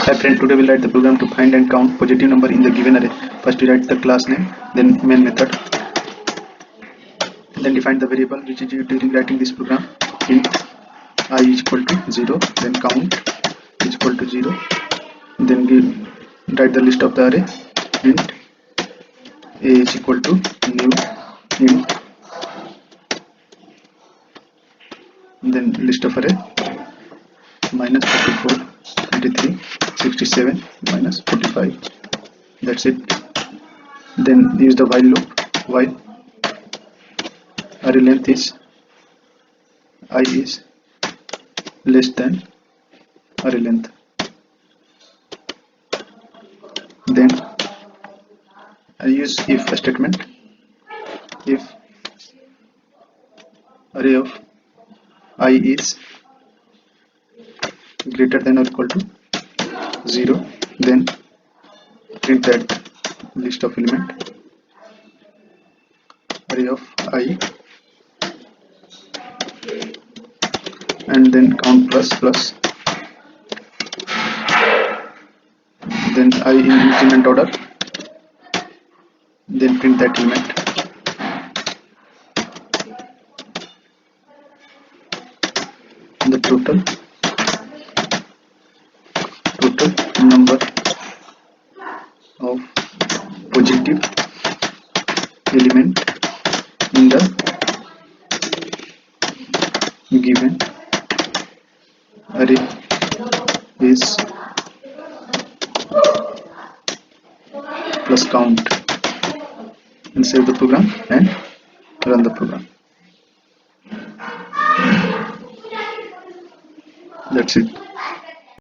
Hi friend, today we'll write the program to find and count positive number in the given array. First we write the class name, then main method, then define the variable which is used during writing this program. Int I is equal to 0, then count is equal to 0, then write the list of the array. Int A is equal to new int, then list of array minus 44, 23, 67, minus 45. That's it. Then use the while loop. While array length is I is less than array length, then I use if statement. If array of I is greater than or equal to 0, then print that list of element array of I, and then count plus plus, then I in increment order, then print that element. The total number of positive element in the given array is plus count, and save the program and run the program. That's it.